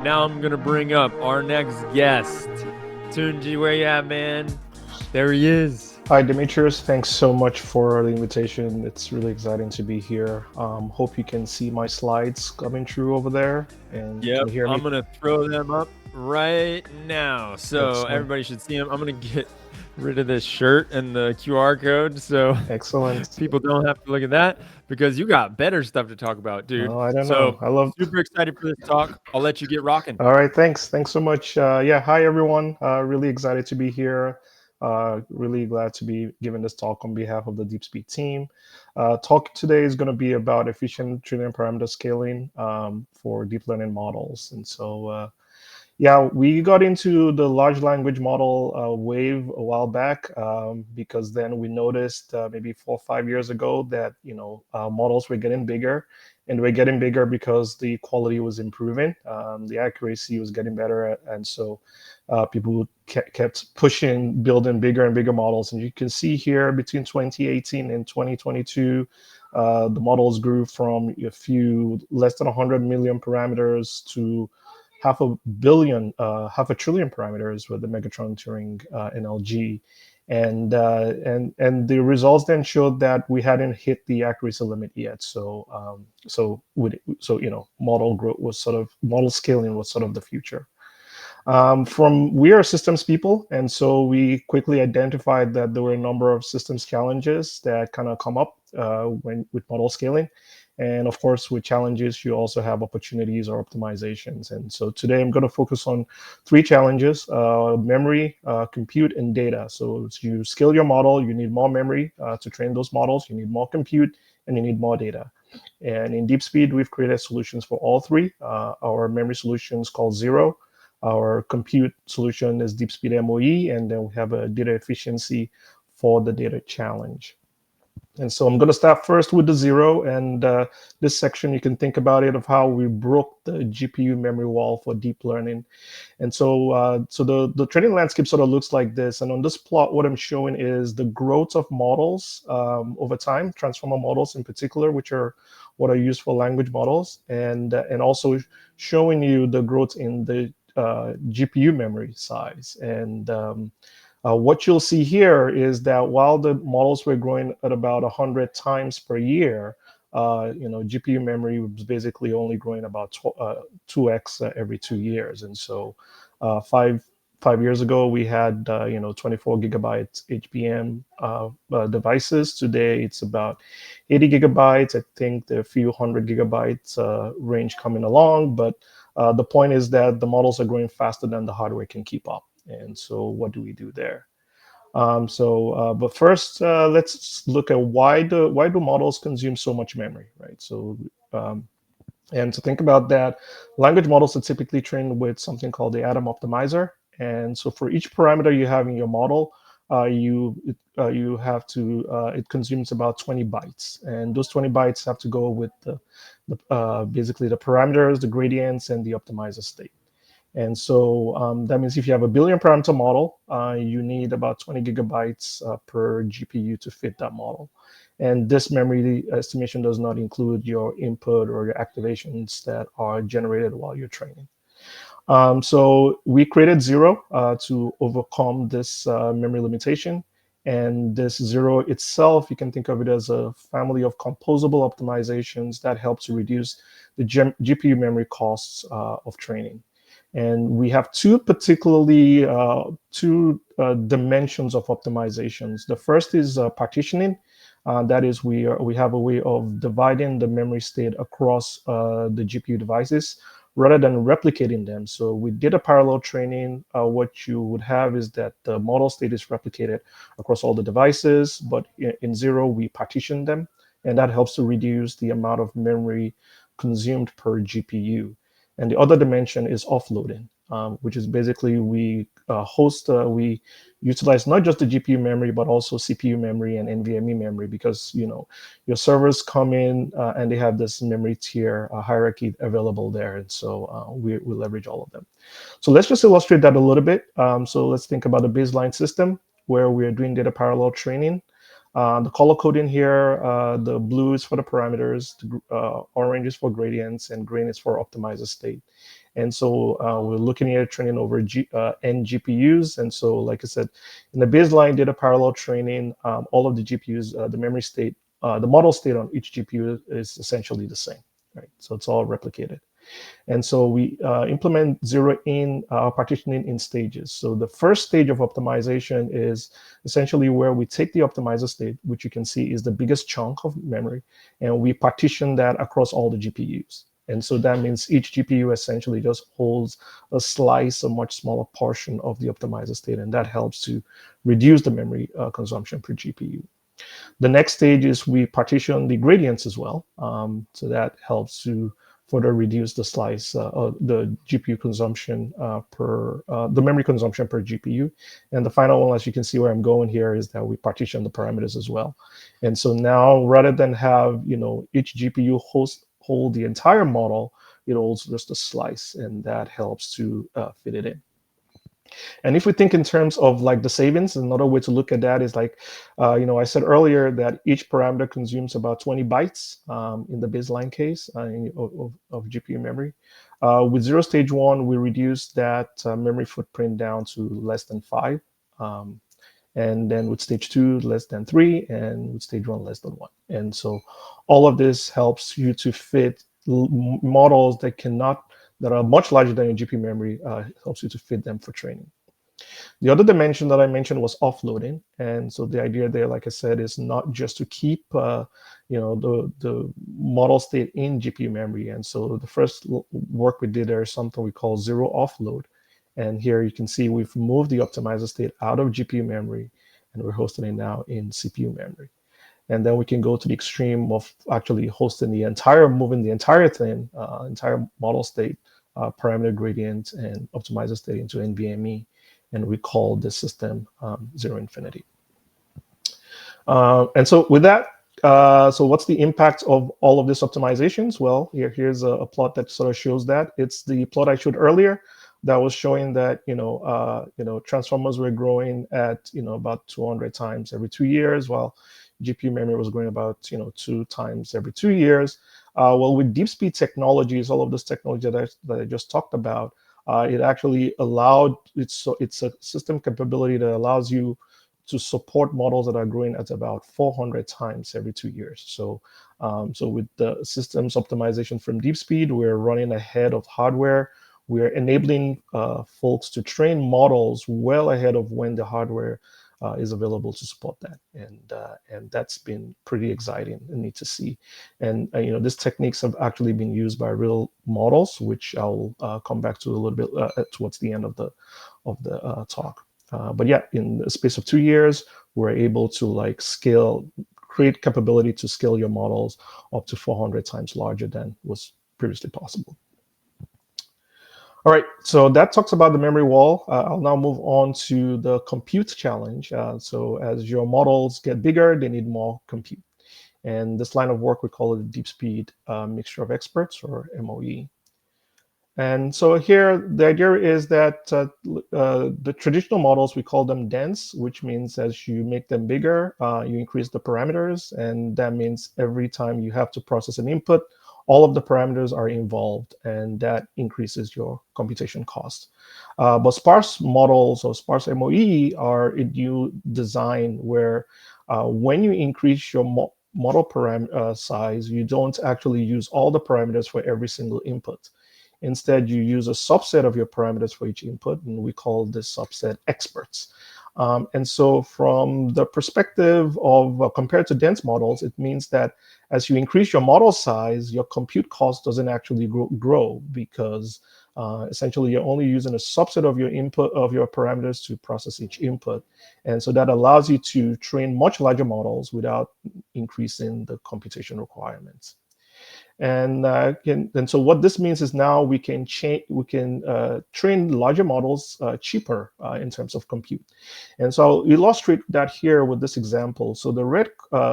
now I'm gonna bring up our next guest. Tunji, where you at, man? There he is. Hi, Demetrius. Thanks so much for the invitation. It's really exciting to be here. Hope you can see my slides coming through over there. And can Yep, you hear I'm me? gonna throw them up right now. So Excellent. everybody should see them. I'm gonna get rid of this shirt and the QR code so Excellent. people don't have to look at that because you got better stuff to talk about, dude. Oh, I don't know. So I love. super excited for this talk. I'll let you get rocking. All right. Thanks. Thanks so much. Yeah. Hi, everyone. Really excited to be here. Really glad to be giving this talk on behalf of the DeepSpeed team. Talk today is going to be about efficient training parameter scaling for deep learning models. And so, yeah, we got into the large language model wave a while back because then we noticed maybe 4 or 5 years ago that models were getting bigger, and they were getting bigger because the quality was improving, the accuracy was getting better, and so people kept pushing, building bigger and bigger models. And you can see here between 2018 and 2022. The models grew from a few less than 100 million parameters to half a trillion parameters with the Megatron Turing NLG, and the results then showed that we hadn't hit the accuracy limit yet. Model growth was model scaling was sort of the future. From we are systems people, and so we quickly identified that there were a number of systems challenges that kind of come up when with model scaling. And of course, with challenges, you also have opportunities or optimizations. And so today I'm going to focus on three challenges: memory, compute, and data. So as you scale your model, you need more memory to train those models, you need more compute, and you need more data. And in DeepSpeed, we've created solutions for all three. Our memory solution is called Zero. Our compute solution is DeepSpeed MOE, and then we have a data efficiency for the data challenge. And so I'm going to start first with the Zero, and this section you can think about it of how we broke the GPU memory wall for deep learning. And so the training landscape sort of looks like this. And on this plot, what I'm showing is the growth of models over time, transformer models in particular, which are what are used for language models, and also showing you the growth in the GPU memory size. And what you'll see here is that while the models were growing at about 100 times per year, GPU memory was basically only growing about 2x every 2 years. And so, five years ago, we had 24 gigabytes HBM devices. Today, it's about 80 gigabytes. I think there are a few hundred gigabytes range coming along, but the point is that the models are growing faster than the hardware can keep up. And so, what do we do there? But first, let's look at why do models consume so much memory, right? Um, and to think about that, language models are typically trained with something called the Atom Optimizer. And so for each parameter you have in your model, you have to it consumes about 20 bytes, and those 20 bytes have to go with basically the parameters, the gradients, and the optimizer state. And so that means if you have a billion parameter model, you need about 20 gigabytes per GPU to fit that model. And this memory estimation does not include your input or your activations that are generated while you're training. So we created Zero to overcome this memory limitation. And this Zero itself, you can think of it as a family of composable optimizations that help to reduce the GPU memory costs of training. And we have two dimensions of optimizations. The first is partitioning. That is, we have a way of dividing the memory state across the GPU devices rather than replicating them. So with data parallel training, what you would have is that the model state is replicated across all the devices, but in Zero, we partition them, and that helps to reduce the amount of memory consumed per GPU. And the other dimension is offloading, which is basically we utilize not just the GPU memory, but also CPU memory and NVMe memory, because your servers come in and they have this memory tier hierarchy available there. And so we leverage all of them. So let's just illustrate that a little bit. So let's think about a baseline system where we're doing data parallel training. The color coding here, the blue is for the parameters, the orange is for gradients, and green is for optimizer state. And so we're looking at training over n GPUs. And so, like I said, in the baseline data parallel training, all of the GPUs, the memory state, the model state on each GPU is essentially the same, right? So it's all replicated. And so we implement zero-in partitioning in stages. So the first stage of optimization is essentially where we take the optimizer state, which you can see is the biggest chunk of memory, and we partition that across all the GPUs. And so that means each GPU essentially just holds a slice, a much smaller portion of the optimizer state, and that helps to reduce the memory consumption per GPU. The next stage is we partition the gradients as well. So that helps to further reduce the slice, the GPU consumption the memory consumption per GPU. And the final one, as you can see where I'm going here, is that we partition the parameters as well. And so now, rather than have each GPU hold the entire model, it holds just a slice, and that helps to fit it in. And if we think in terms of like the savings, another way to look at that is like, I said earlier that each parameter consumes about 20 bytes in the baseline case of GPU memory. With zero stage one, we reduce that memory footprint down to less than 5. And then with stage two, less than 3, and with stage one, less than 1. And so all of this helps you to fit models that are much larger than your GPU memory, helps you to fit them for training. The other dimension that I mentioned was offloading. And so the idea there, like I said, is not just to keep the model state in GPU memory. And so the first work we did there is something we call zero offload. And here you can see we've moved the optimizer state out of GPU memory, and we're hosting it now in CPU memory. And then we can go to the extreme of actually moving the entire thing, entire model state, parameter gradient, and optimizer state into NVMe. And we call this system zero infinity. And so with that, so what's the impact of all of these optimizations? Well, here's a plot that sort of shows that. It's the plot I showed earlier that was showing that transformers were growing at about 200 times every 2 years, while GPU memory was growing about 2 times every 2 years. Well, with DeepSpeed technologies, all of this technology that I just talked about, it actually allowed it's a system capability that allows you to support models that are growing at about 400 times every 2 years. So, so with the systems optimization from DeepSpeed, we're running ahead of hardware. We're enabling folks to train models well ahead of when the hardware is available to support that, and that's been pretty exciting and neat to see. And these techniques have actually been used by real models, which I'll come back to a little bit towards the end of the talk. But yeah, in the space of 2 years, we're able to create capability to scale your models up to 400 times larger than was previously possible. All right, so that talks about the memory wall. I'll now move on to the compute challenge. So as your models get bigger, they need more compute. And this line of work, we call it the DeepSpeed Mixture of Experts, or MOE. And so here, the idea is that the traditional models, we call them dense, which means as you make them bigger, you increase the parameters. And that means every time you have to process an input, all of the parameters are involved, and that increases your computation cost. But sparse models or sparse MOE are a new design where when you increase your model parameter size, you don't actually use all the parameters for every single input. Instead, you use a subset of your parameters for each input, and we call this subset experts. And so from the perspective of compared to dense models, it means that as you increase your model size, your compute cost doesn't actually grow because essentially you're only using a subset of your input of your parameters to process each input. And so that allows you to train much larger models without increasing the computation requirements. And so what this means is now we can train larger models cheaper in terms of compute. And so I'll illustrate that here with this example. So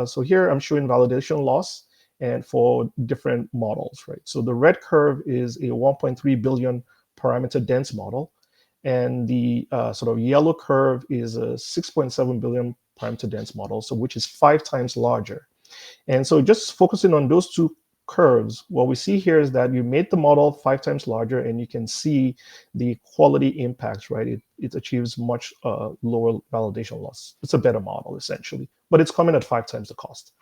so here I'm showing validation loss and for different models, right? So the red curve is a 1.3 billion parameter dense model, and the sort of yellow curve is a 6.7 billion parameter dense model, so which is 5 times larger. And so just focusing on those two curves, what we see here is that you made the model 5 times larger, and you can see the quality impacts, right? It achieves much lower validation loss. It's a better model, essentially, but it's coming at 5 times the cost.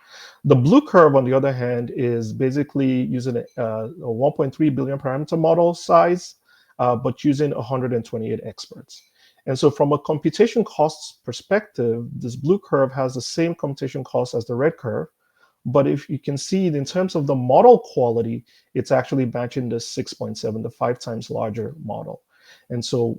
The blue curve, on the other hand, is basically using a 1.3 billion parameter model size, but using 128 experts. And so from a computation costs perspective, this blue curve has the same computation cost as the red curve. But if you can see in terms of the model quality, it's actually matching the 6.7, the 5 times larger model. And so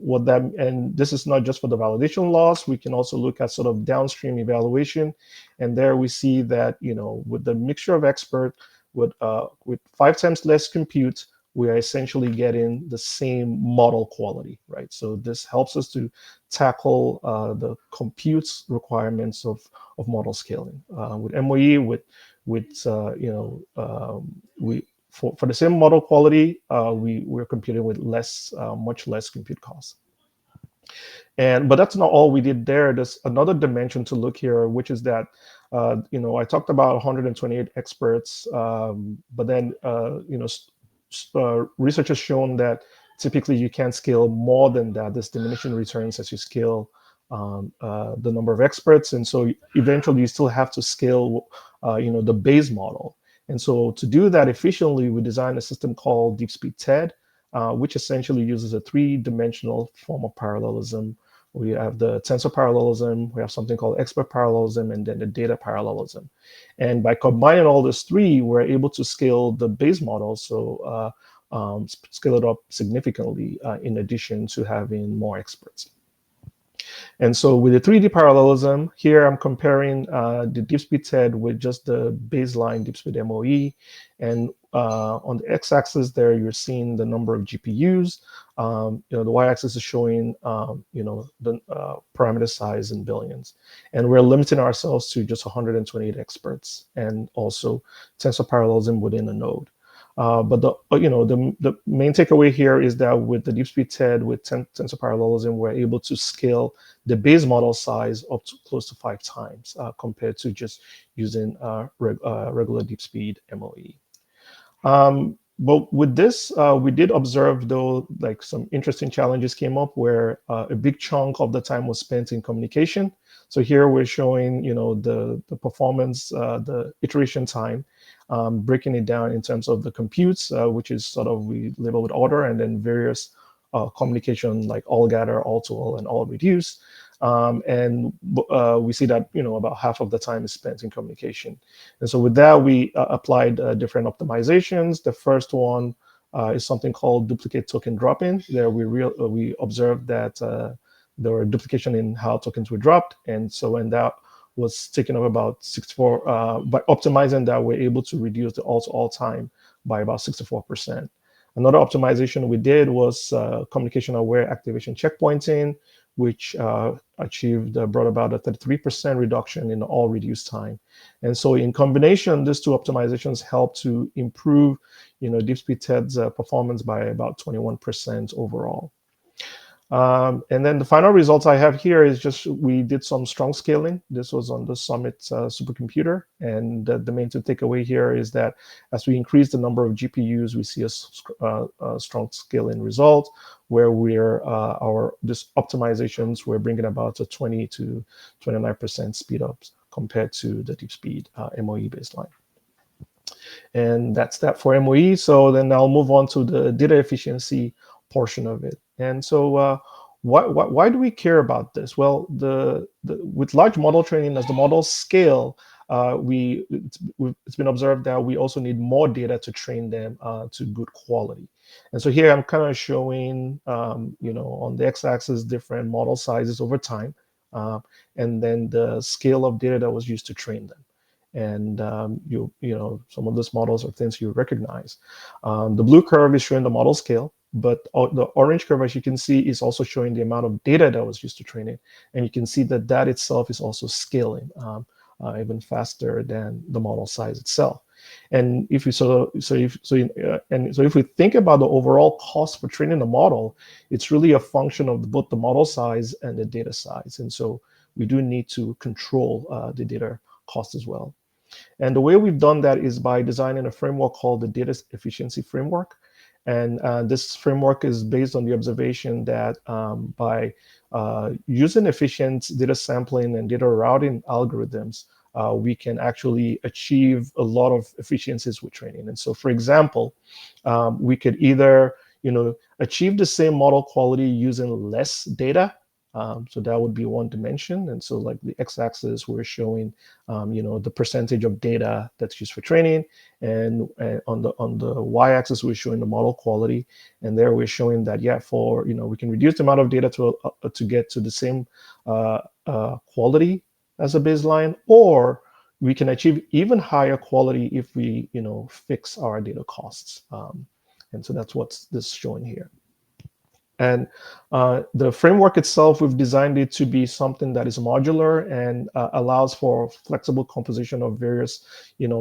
and this is not just for the validation loss, we can also look at sort of downstream evaluation. And there we see that, with the mixture of expert, with 5 times less compute, we are essentially getting the same model quality, right? So this helps us to tackle the compute requirements of model scaling. With MOE, for the same model quality, we're computing with much less compute costs. But that's not all we did there. There's another dimension to look here, which is that, I talked about 128 experts, but then, research has shown that typically you can't scale more than that. There's diminishing returns as you scale the number of experts. And so eventually you still have to scale, the base model. And so to do that efficiently, we designed a system called DeepSpeed TED, which essentially uses a 3-dimensional form of parallelism. We have the tensor parallelism, we have something called expert parallelism, and then the data parallelism. And by combining all these three, we're able to scale the base model, so scale it up significantly in addition to having more experts. And so with the 3D parallelism, here I'm comparing the DeepSpeed TED with just the baseline DeepSpeed MOE. And on the x-axis there, you're seeing the number of GPUs. The y-axis is showing, the parameter size in billions. And we're limiting ourselves to just 128 experts, and also tensor parallelism within a node. But the main takeaway here is that with the DeepSpeed TED with tensor parallelism, we're able to scale the base model size up to close to 5 times compared to just using regular DeepSpeed MOE. But with this, we did observe, though, like some interesting challenges came up where a big chunk of the time was spent in communication. So here we're showing, the performance, the iteration time, breaking it down in terms of the computes, which is sort of we label with order, and then various communication like all gather, all to all, and all reduce. And we see that about half of the time is spent in communication. And so with that, we applied different optimizations. The first one is something called duplicate token dropping. There we observed that there were duplication in how tokens were dropped, and so when that was taken up about 64, by optimizing that, we're able to reduce the all-to-all time by about 64%. Another optimization we did was communication-aware activation checkpointing, which brought about a 33% reduction in all reduced time. And so in combination, these two optimizations help to improve, DeepSpeed TED's performance by about 21% overall. And then the final results I have here is just we did some strong scaling. This was on the Summit supercomputer. And the main takeaway here is that as we increase the number of GPUs, we see a strong scaling result where this optimizations, we're bringing about a 20 to 29% speed ups compared to the DeepSpeed MOE baseline. And that's that for MOE. So then I'll move on to the data efficiency portion of it. And so why do we care about this? Well, with large model training, as the models scale, it's been observed that we also need more data to train them to good quality. And so here I'm kind of showing, on the x-axis, different model sizes over time, and then the scale of data that was used to train them. And some of those models are things you recognize. The blue curve is showing the model scale, but the orange curve, as you can see, is also showing the amount of data that was used to train it. And you can see that that itself is also scaling even faster than the model size itself. And if we if we think about the overall cost for training the model, it's really a function of both the model size and the data size. And so we do need to control the data cost as well. And the way we've done that is by designing a framework called the Data Efficiency Framework. And this framework is based on the observation that by using efficient data sampling and data routing algorithms, we can actually achieve a lot of efficiencies with training. And so, for example, we could either achieve the same model quality using less data. So that would be one dimension. And so like the x-axis, we're showing, the percentage of data that's used for training. And on the y-axis, we're showing the model quality. And there we're showing that, we can reduce the amount of data to get to the same quality as a baseline, or we can achieve even higher quality if we, fix our data costs. And so that's what's this showing here. And the framework itself, we've designed it to be something that is modular and allows for flexible composition of various,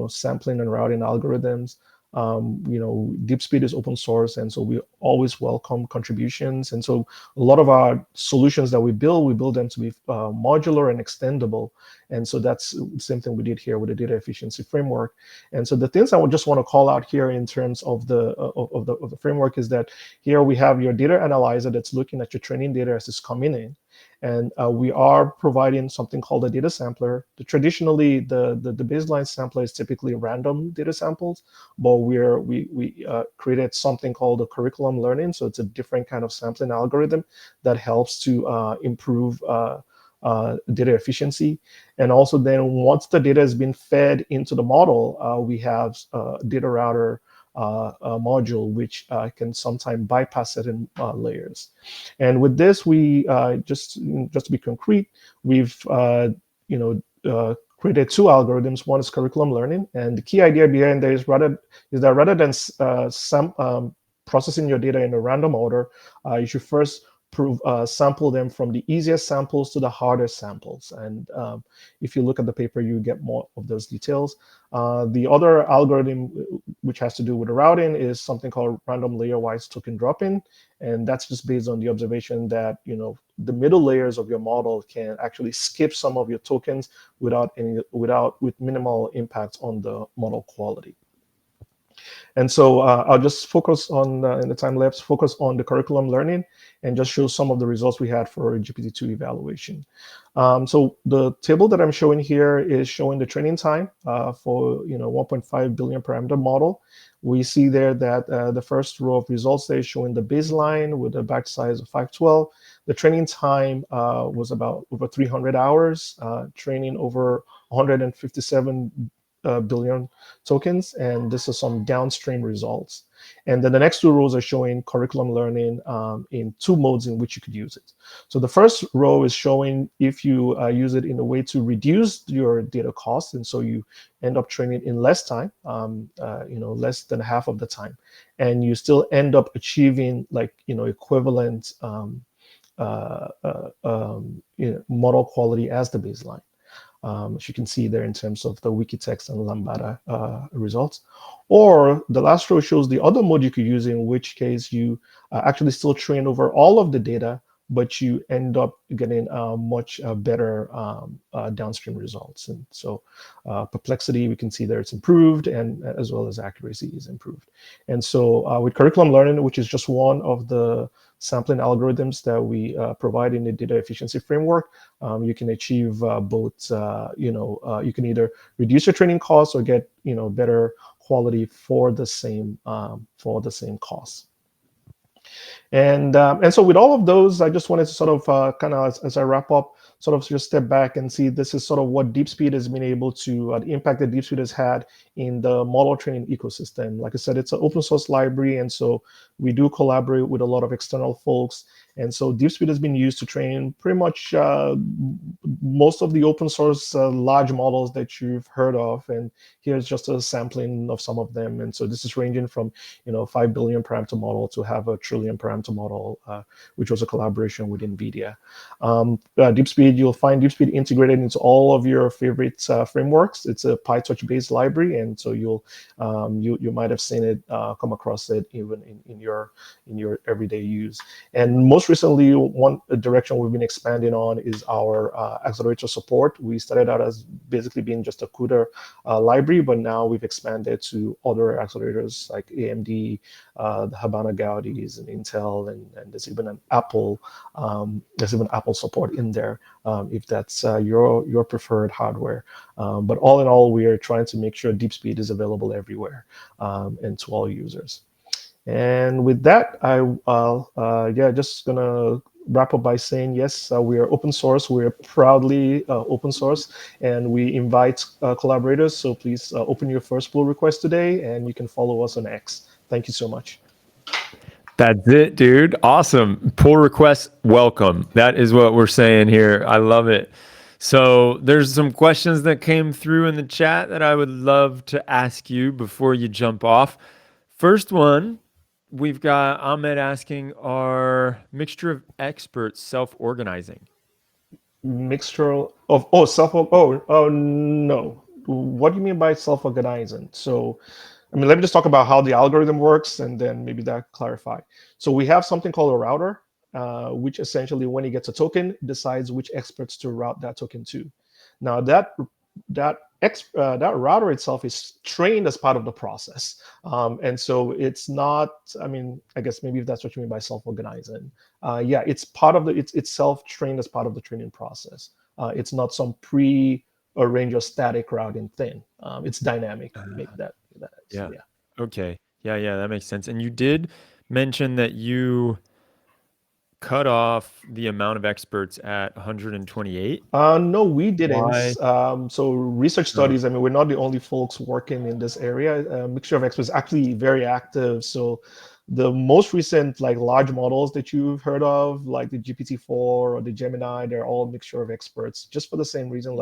sampling and routing algorithms. DeepSpeed is open source, and so we always welcome contributions. And so a lot of our solutions that we build them to be modular and extendable. And so that's the same thing we did here with the data efficiency framework. And so the things I would just want to call out here in terms of the framework is that here we have your data analyzer that's looking at your training data as it's coming in. And we are providing something called a data sampler. Traditionally, the baseline sampler is typically random data samples, but we created something called a curriculum learning. So it's a different kind of sampling algorithm that helps to improve data efficiency. And also then once the data has been fed into the model, we have a data router module, which can sometimes bypass certain layers. And with this, we just to be concrete, we've created two algorithms. One is curriculum learning, and the key idea behind there is that rather than processing your data in a random order, you should first sample them from the easiest samples to the hardest samples. And if you look at the paper, you get more of those details. The other algorithm, which has to do with the routing, is something called random layer-wise token drop-in. And that's just based on the observation that, the middle layers of your model can actually skip some of your tokens with minimal impact on the model quality. And so I'll just focus on, in the time lapse, focus on the curriculum learning and just show some of the results we had for GPT-2 evaluation. So the table that I'm showing here is showing the training time for 1.5 billion parameter model. We see there that the first row of results there is showing the baseline with a batch size of 512. The training time was about over 300 hours, training over 157 billion tokens, and this is some downstream results. And then the next two rows are showing curriculum learning in two modes in which you could use it. So the first row is showing if you use it in a way to reduce your data costs, and so you end up training in less time, less than half of the time, and you still end up achieving equivalent model quality as the baseline. As you can see there in terms of the Wikitext and Lambda results. Or the last row shows the other mode you could use, in which case you actually still train over all of the data, but you end up getting much better downstream results. And so perplexity, we can see there it's improved, and as well as accuracy is improved. And so with curriculum learning, which is just one of the sampling algorithms that we provide in the data efficiency framework, you can achieve both, you can either reduce your training costs or get, better quality for the same costs. And so with all of those, I just wanted to sort of kind of, as I wrap up, sort of just step back and see this is sort of what DeepSpeed has been able to, the impact that DeepSpeed has had in the model training ecosystem. Like I said, it's an open source library, and so we do collaborate with a lot of external folks. And so DeepSpeed has been used to train pretty much most of the open source large models that you've heard of. And here's just a sampling of some of them. And so this is ranging from 5 billion parameter model to have a trillion parameter model, which was a collaboration with NVIDIA. DeepSpeed, DeepSpeed, you'll find DeepSpeed integrated into all of your favorite frameworks. It's a PyTorch-based library, and so you might have seen it, come across it even in your everyday use. And most recently, one direction we've been expanding on is our accelerator support. We started out as basically being just a CUDA library, but now we've expanded to other accelerators like AMD, the Habana Gaudis, and Intel, and there's even an Apple. There's even Apple support in there if that's your preferred hardware. But all in all, we are trying to make sure DeepSpeed is available everywhere and to all users. And with that, just gonna wrap up by saying, yes, we are open source. We're proudly open source, and we invite collaborators. So please open your first pull request today, and you can follow us on X. Thank you so much. That's it, dude. Awesome. Pull requests, welcome. That is what we're saying here. I love it. So there's some questions that came through in the chat that I would love to ask you before you jump off. First one, we've got Ahmed asking, are mixture of experts self-organizing? Mixture of no. What do you mean by self-organizing? So I mean, let me just talk about how the algorithm works, and then maybe that clarify. So we have something called a router, which essentially, when it gets a token, decides which experts to route that token to. Now that router itself is trained as part of the process, and so it's not. I mean, I guess maybe if that's what you mean by self-organizing, yeah, it's part of the. It's self-trained as part of the training process. It's not some pre-arranged or static routing thing. It's dynamic. Maybe that. Yeah. Okay. Yeah, that makes sense. And you did mention that you cut off the amount of experts at 128. No, we didn't. Why? So research studies, I mean, we're not the only folks working in this area. Mixture of experts is actually very active. So the most recent large models that you've heard of, like the GPT-4 or the Gemini, they're all mixture of experts, just for the same reason,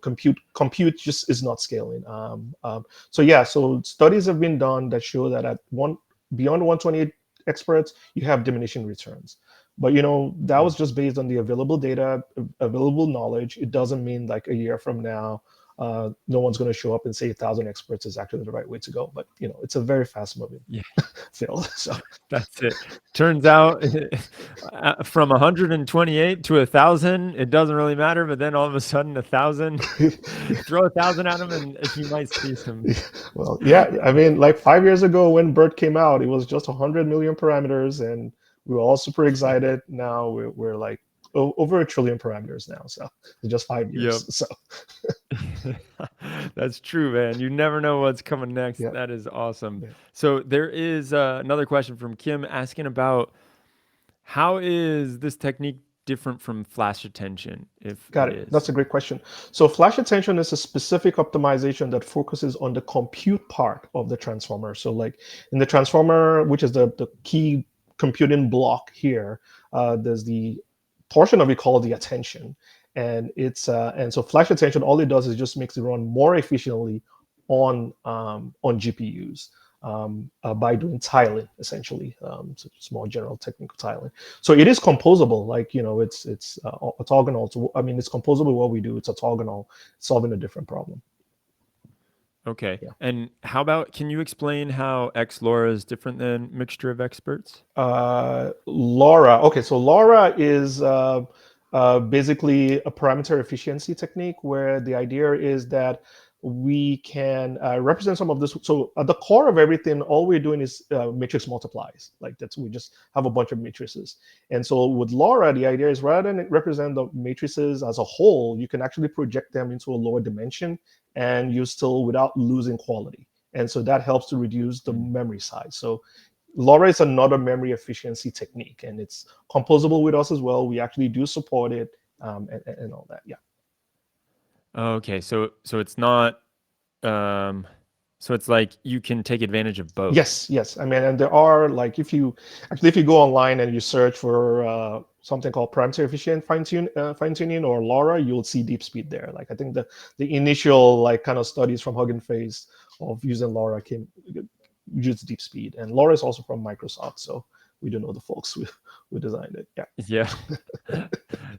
compute just is not scaling. So studies have been done that show that beyond 128 experts, you have diminishing returns. But that was just based on the available data, available knowledge. It doesn't mean a year from now, no one's going to show up and say 1,000 experts is actually the right way to go. But it's a very fast moving field. So that's it. Turns out from 128 to 1,000, it doesn't really matter. But then all of a sudden, 1,000, throw 1,000 at them, and you might see some. Well, yeah. I mean, 5 years ago when BERT came out, it was just 100 million parameters, and we were all super excited. Now we're over 1 trillion parameters now. So in just 5 years. Yep. So that's true, man. You never know what's coming next. Yeah. That is awesome. Yeah. So there is another question from Kim asking about how is this technique different from flash attention, if Got it it. is? That's a great question. So flash attention is a specific optimization that focuses on the compute part of the transformer. So in the transformer, which is the key computing block here, there's the portion of it called the attention, and so flash attention, all it does is just makes it run more efficiently on GPUs by doing tiling, essentially. So it's more general technical tiling. So it is composable, it's orthogonal to. I mean, it's composable. What we do, it's orthogonal, solving a different problem. Okay. Yeah. And how about, can you explain how XLoRa is different than mixture of experts? LoRa. Okay, so LoRa is basically a parameter efficiency technique where the idea is that we can represent some of this. So at the core of everything, all we're doing is matrix multiplies. We just have a bunch of matrices. And so with LoRa, the idea is rather than represent the matrices as a whole, you can actually project them into a lower dimension, and you still without losing quality. And so that helps to reduce the memory size. So LoRa is another memory efficiency technique, and it's composable with us as well. We actually do support it, and all that. Yeah. Okay, so it's not. So it's you can take advantage of both. Yes. I mean, and there are if you go online and you search for something called parameter efficient fine tuning or LoRa, you'll see DeepSpeed there. I think the initial kind of studies from Hugging Face of using LoRa used DeepSpeed, and LoRa is also from Microsoft, so we do know the folks who designed it. Yeah.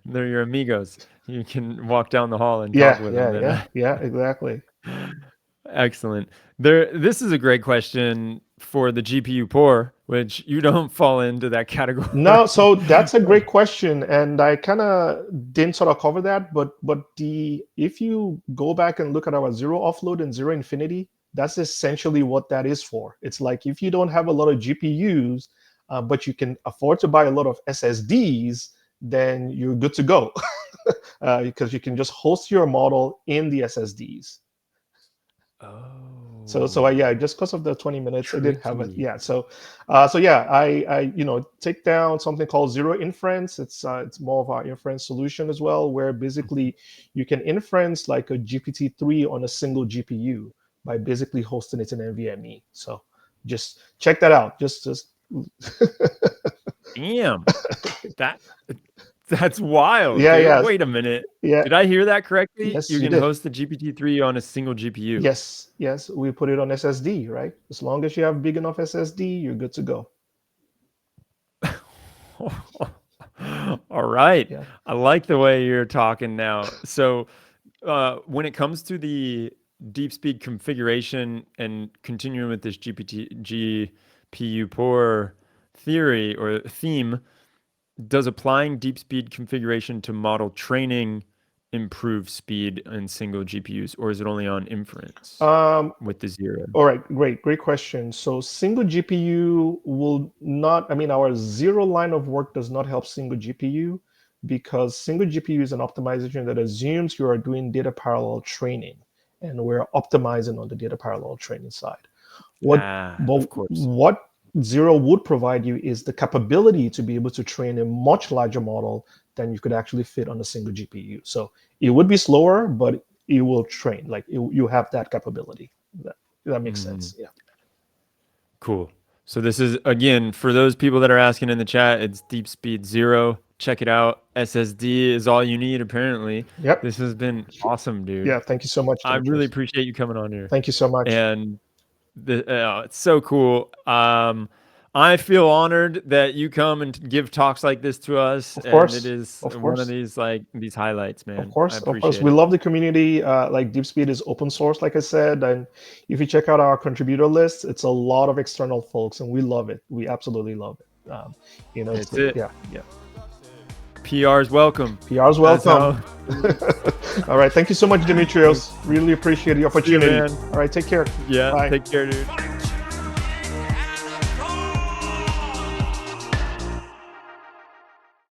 They're your amigos. You can walk down the hall and talk with them. Yeah, exactly. Excellent. This is a great question for the GPU poor, which you don't fall into that category. No, so that's a great question, and I kind of didn't sort of cover that, but if you go back and look at our zero offload and zero infinity, that's essentially what that is for. It's like if you don't have a lot of GPUs, but you can afford to buy a lot of SSDs, then you're good to go, because you can just host your model in the SSDs. Oh. So yeah, just because of the 20 minutes, I didn't have it. Tricky. Yeah. So yeah, I take down something called zero inference. It's more of our inference solution as well, where basically you can inference like a GPT-3 on a single GPU by basically hosting it in NVMe. So just check that out. Just Damn. That's wild, Yeah, dude. yeah. Wait a minute. Yeah. Did I hear that correctly? Yes, You you can did. host the GPT-3 on a single GPU. Yes, we put it on SSD, right? As long as you have big enough SSD, you're good to go. All right. Yeah. I like the way you're talking now. So when it comes to the DeepSpeed configuration and continuing with this GPU poor theory or theme, does applying DeepSpeed configuration to model training improve speed in single GPUs, or is it only on inference with the zero? All right, great question. So single GPU will not, I mean, our zero line of work does not help single GPU, because single GPU is an optimization that assumes you are doing data parallel training, and we're optimizing on the data parallel training side. Of course. What zero would provide you is the capability to be able to train a much larger model than you could actually fit on a single GPU. So it would be slower, but it will train. Like you have that capability. That makes sense. Yeah. Cool. So this is, again, for those people that are asking in the chat, it's DeepSpeed Zero. Check it out. SSD is all you need, apparently. Yep. This has been awesome, dude. Yeah. Thank you so much, I Demetrius. really appreciate you coming on here. Thank you so much. And it's so cool. I feel honored that you come and give talks like this to us. Of course. And it is Of one course. of these highlights, man. Of course. I appreciate We it. love the community. Like DeepSpeed is open source, like I said. And if you check out our contributor list, it's a lot of external folks, and we love it. We absolutely love it. That's it. Yeah. PR's welcome. PR's welcome. All right. Thank you so much, Demetrios. Really appreciate the opportunity. See you, man. All right. Take care. Yeah. Bye. Take care, dude.